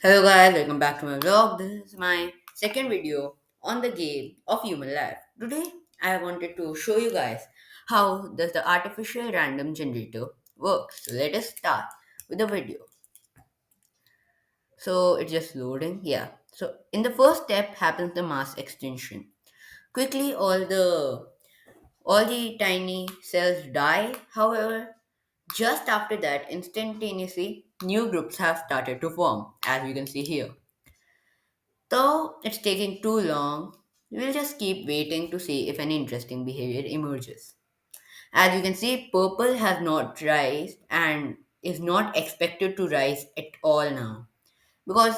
Hello guys, welcome back to my vlog. This is my second video on the game of human life. Today I wanted to show you guys how does the artificial random generator works. So let us start with the video. So it's just loading. Yeah. So in the first step happens the mass extinction. Quickly all the tiny cells die. However, just after that instantaneously new groups have started to form as you can see here. Though it's taking too long, we'll just keep waiting to see if any interesting behavior emerges. As you can see, purple has not rise and is not expected to rise at all now because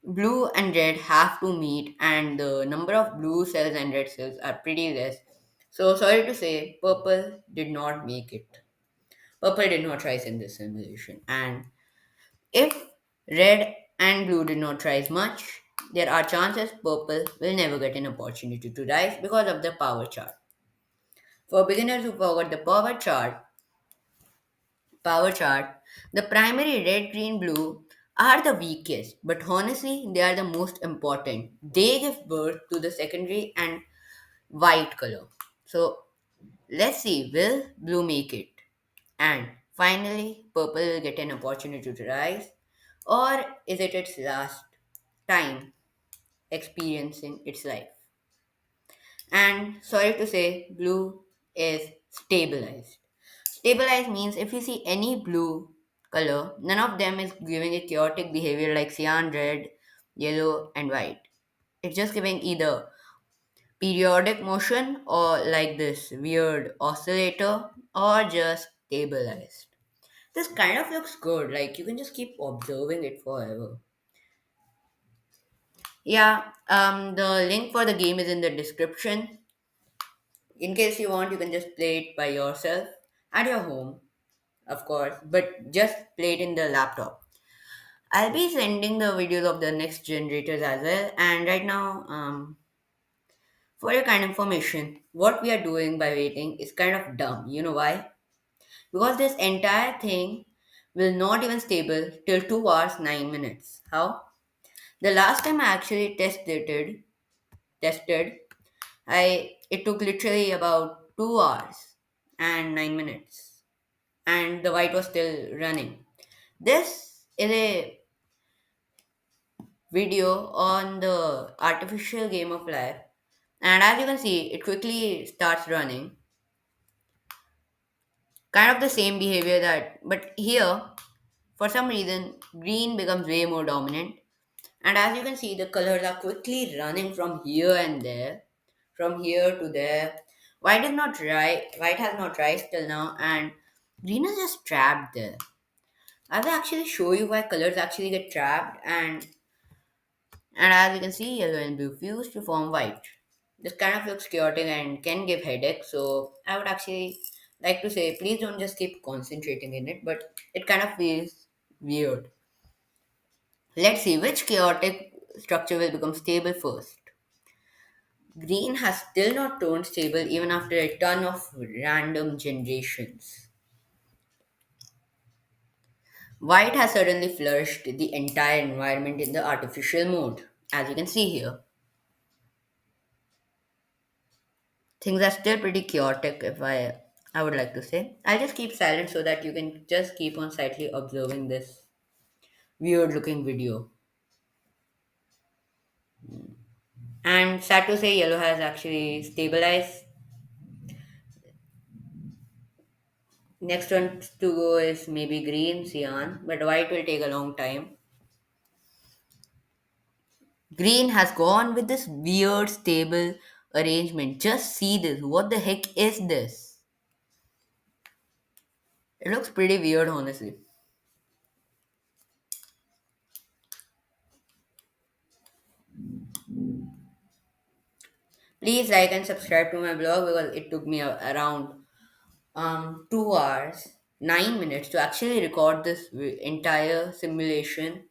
blue and red have to meet and the number of blue cells and red cells are pretty less. So sorry to say, purple did not make it. Purple did not rise in this simulation, and if red and blue did not rise much, there are chances purple will never get an opportunity to rise because of the power chart. For beginners who forgot the power chart, the primary red, green, blue are the weakest, but honestly, they are the most important. They give birth to the secondary and white color. So let's see, will blue make it? And finally, purple will get an opportunity to rise, or is it its last time experiencing its life? And sorry to say, blue is stabilized. Stabilized means if you see any blue color, none of them is giving a chaotic behavior like cyan, red, yellow, and white. It's just giving either periodic motion or like this weird oscillator or just stabilized. This kind of looks good, like you can just keep observing it forever. Yeah, the link for the game is in the description. In case you want, you can just play it by yourself at your home, of course, but just play it in the laptop. I'll be sending the videos of the next generators as well. And right now, for your kind information, what we are doing by waiting is kind of dumb. You know why? Because this entire thing will not even stable till 2 hours 9 minutes. How? The last time I actually tested, I it took literally about 2 hours and 9 minutes, and the white was still running. This is a video on the artificial game of life, and as you can see, it quickly starts running. Kind of the same behavior that, but here, for some reason, green becomes way more dominant. And as you can see, the colors are quickly running from here and there, from here to there. White has not rise till now, and green is just trapped there. I will actually show you why colors actually get trapped, and as you can see, yellow and blue fuse to form white. This kind of looks chaotic and can give headache. So I would actually like to say, please don't just keep concentrating in it, but it kind of feels weird. Let's see which chaotic structure will become stable first. Green has still not turned stable even after a ton of random generations. White has suddenly flourished the entire environment in the artificial mode. As you can see here, things are still pretty chaotic if I would like to say. I'll just keep silent so that you can just keep on slightly observing this weird looking video. And sad to say, yellow has actually stabilized. Next one to go is maybe green, cyan, but white will take a long time. Green has gone with this weird stable arrangement. Just see this. What the heck is this? It looks pretty weird, honestly. Please like and subscribe to my blog because it took me around 2 hours 9 minutes to actually record this entire simulation.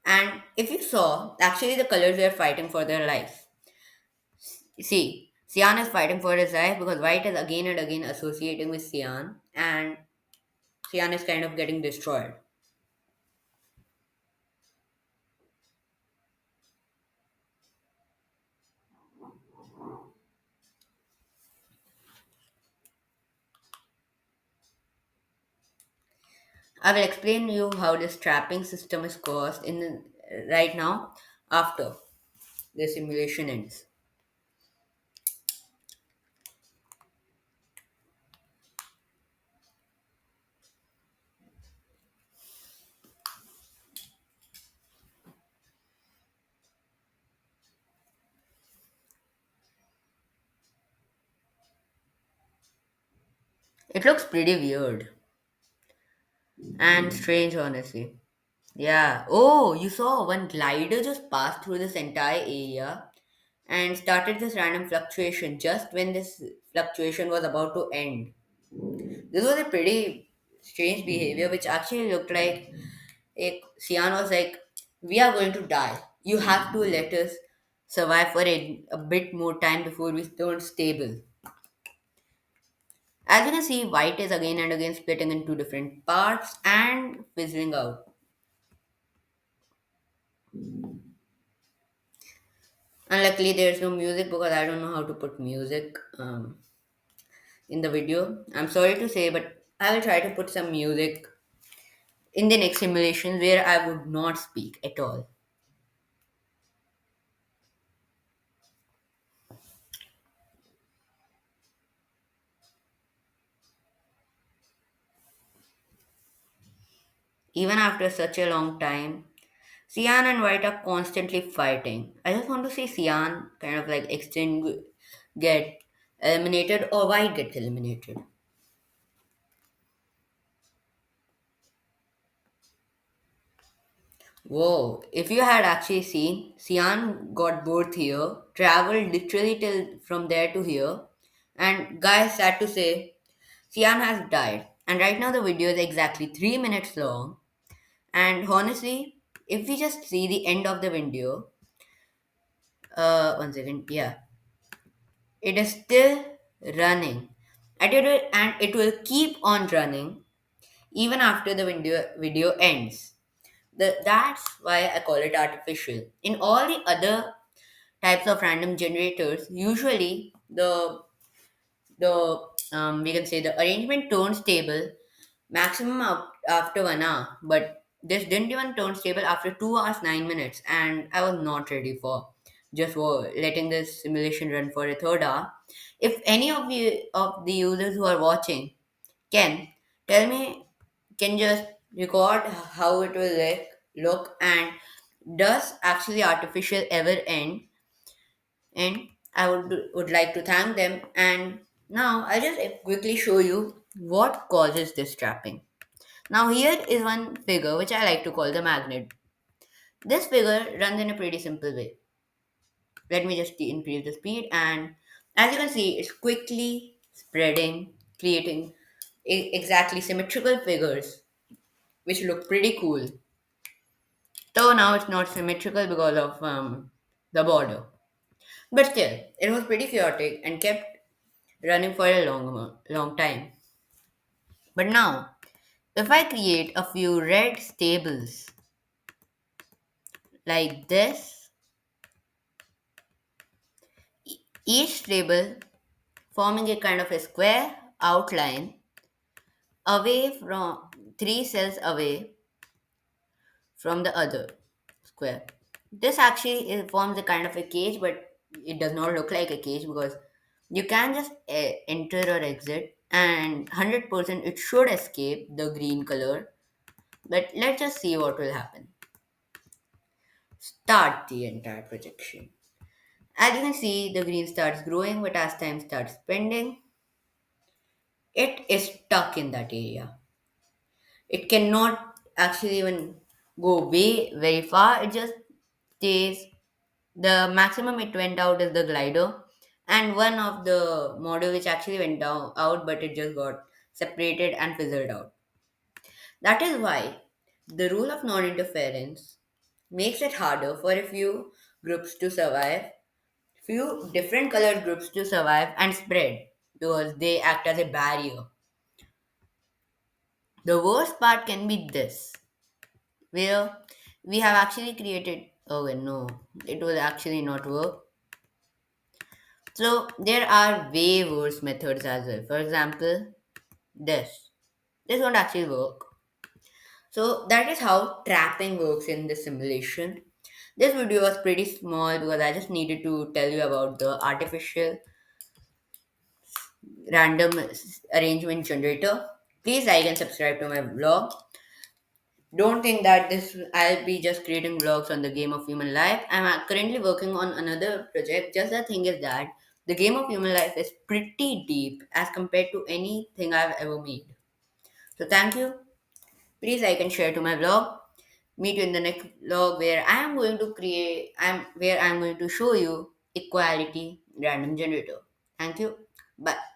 And if you saw, actually the colors were fighting for their life. See, Cyan is fighting for his life because White is again and again associating with Cyan, and Cyan is kind of getting destroyed. I will explain you how this trapping system is caused in right now after the simulation ends. It looks pretty weird and strange, honestly. Yeah. Oh, you saw one glider just passed through this entire area and started this random fluctuation just when this fluctuation was about to end. This was a pretty strange behavior, which actually looked like Sian was like, "We are going to die. You have to let us survive for a bit more time before we turn stable." As you can see, White is again and again splitting into different parts and fizzling out. Unluckily, there's no music because I don't know how to put music in the video. I'm sorry to say, but I will try to put some music in the next simulation where I would not speak at all. Even after such a long time, Cyan and White are constantly fighting. I just want to see Cyan kind of like get eliminated or White gets eliminated. Whoa, if you had actually seen, Cyan got both here, traveled literally till from there to here, and guys sad to say, Cyan has died. And right now the video is exactly 3 minutes long. And honestly, if we just see the end of the video, one second, yeah, it is still running. And it will keep on running even after the video ends. That's why I call it artificial. In all the other types of random generators, usually the we can say the arrangement turns stable maximum after 1 hour, but this didn't even turn stable after 2 hours 9 minutes, and I was not ready for just for letting this simulation run for a third hour. If any of you of the users who are watching can tell me, can just record how it will look and does actually artificial ever end, I would like to thank them. And now I'll just quickly show you what causes this trapping. Now here is one figure which I like to call the magnet. This figure runs in a pretty simple way. Let me just increase the speed, and as you can see it's quickly spreading, creating exactly symmetrical figures which look pretty cool. Though now it's not symmetrical because of the border. But still, it was pretty chaotic and kept running for a long time. But now, if I create a few red stables like this, each stable forming a kind of a square outline away from 3 cells away from the other square. This actually forms a kind of a cage, but it does not look like a cage because you can just enter or exit, and 100% it should escape the green color. But let's just see what will happen. Start the entire projection. As you can see, the green starts growing, but as time starts spending, it is stuck in that area. It cannot actually even go way very far. It just stays. The maximum it went out is the glider, and one of the model which actually went down out, but it just got separated and fizzled out. That is why the rule of non-interference makes it harder for a few groups to survive few different colored groups to survive and spread because they act as a barrier. The worst part can be this, where we have actually created. Oh wait, no, it will actually not work. So there are way worse methods as well. For example, this. This won't actually work. So that is how trapping works in the simulation. This video was pretty small because I just needed to tell you about the artificial random arrangement generator. Please like and subscribe to my vlog. Don't think that this I'll be just creating vlogs on the game of human life. I'm currently working on another project. Just the thing is that the game of human life is pretty deep as compared to anything I've ever made. So thank you. Please like and share to my vlog. Meet you in the next vlog where I'm going to show you equality random generator. Thank you. Bye.